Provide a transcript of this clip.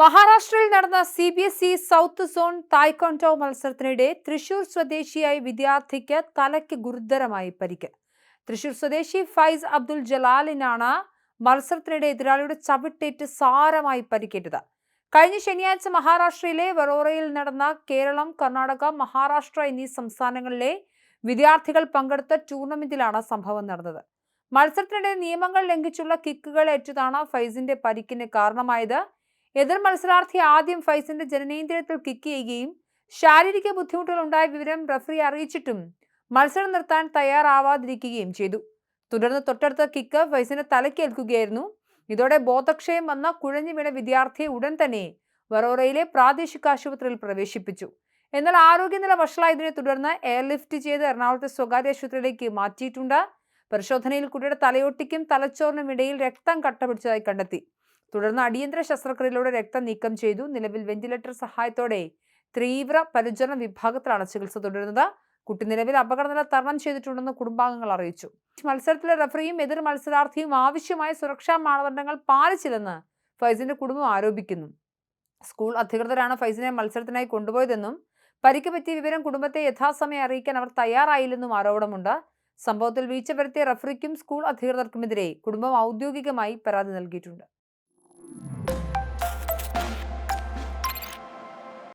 മഹാരാഷ്ട്രയിൽ നടന്ന CBSE south zone taekwondo മത്സരത്തിനിടെ തൃശൂർ സ്വദേശിയായ വിദ്യാർത്ഥിക്ക് തലയ്ക്ക് ഗുരുതരമായി പരിക്ക്. തൃശൂർ സ്വദേശി ഫൈസ് അബ്ദുൽ ജലാലിനാണ് മത്സരത്തിനിടെ എതിരാളിയുടെ ചവിട്ടേറ്റ് സാരമായി പരിക്കേറ്റത്. കഴിഞ്ഞ ശനിയാഴ്ച മഹാരാഷ്ട്രയിലെ വറോറയിൽ നടന്ന കേരളം, കർണാടക, മഹാരാഷ്ട്ര എന്നീ സംസ്ഥാനങ്ങളിലെ വിദ്യാർത്ഥികൾ പങ്കെടുത്ത ടൂർണമെന്റിലാണ് സംഭവം നടന്നത്. മത്സരത്തിനിടെ നിയമങ്ങൾ ലംഘിച്ചുള്ള കിക്കുകൾ ഏറ്റതാണ് ഫൈസിന്റെ പരിക്കിന് കാരണമായത്. എതിർ മത്സരാർത്ഥി ആദ്യം ഫൈസിന്റെ ജനനേന്ദ്രിയത്തിൽ കിക്ക് ചെയ്യുകയും ശാരീരിക ബുദ്ധിമുട്ടുകൾ ഉണ്ടായ വിവരം റഫറി അറിയിച്ചിട്ടും മത്സരം നിർത്താൻ തയ്യാറാവാതിരിക്കുകയും ചെയ്തു. തുടർന്ന് തൊട്ടടുത്ത കിക്ക് ഫൈസിന്റെ തലയ്ക്കേൽക്കുകയായിരുന്നു. ഇതോടെ ബോധക്ഷയം വന്ന കുഴഞ്ഞു വീണ വിദ്യാർത്ഥിയെ ഉടൻ തന്നെ വറോറയിലെ പ്രാദേശിക ആശുപത്രിയിൽ പ്രവേശിപ്പിച്ചു. എന്നാൽ ആരോഗ്യനില വഷളായതിനെ തുടർന്ന് എയർലിഫ്റ്റ് ചെയ്ത് എറണാകുളത്തെ സ്വകാര്യ ആശുപത്രിയിലേക്ക് മാറ്റിയിട്ടുണ്ട്. പരിശോധനയിൽ കുട്ടിയുടെ തലയോട്ടിക്കും തലച്ചോറിനും ഇടയിൽ രക്തം കട്ട പിടിച്ചതായി കണ്ടെത്തി. തുടർന്ന് അടിയന്തര ശസ്ത്രക്രിയയിലൂടെ രക്തം നീക്കം ചെയ്തു. നിലവിൽ വെന്റിലേറ്റർ സഹായത്തോടെ തീവ്ര പരിചരണ വിഭാഗത്തിലാണ് ചികിത്സ തുടരുന്നത്. കുട്ടി നിലവിൽ അപകടനില തരണം ചെയ്തിട്ടുണ്ടെന്ന് കുടുംബാംഗങ്ങൾ അറിയിച്ചു. മത്സരത്തിലെ റഫറിയും എതിർ മത്സരാർത്ഥിയും ആവശ്യമായ സുരക്ഷാ മാനദണ്ഡങ്ങൾ പാലിച്ചില്ലെന്ന് ഫൈസിന്റെ കുടുംബം ആരോപിക്കുന്നു. സ്കൂൾ അധികൃതരാണ് ഫൈസിനെ മത്സരത്തിനായി കൊണ്ടുപോയതെന്നും പരിക്ക് പറ്റിയ വിവരം കുടുംബത്തെ യഥാസമയം അറിയിക്കാൻ അവർ തയ്യാറായില്ലെന്നും ആരോപണമുണ്ട്. സംഭവത്തിൽ വീഴ്ച വരുത്തിയ റഫറിക്കും സ്കൂൾ അധികൃതർക്കുമെതിരെ കുടുംബം ഔദ്യോഗികമായി പരാതി നൽകിയിട്ടുണ്ട്.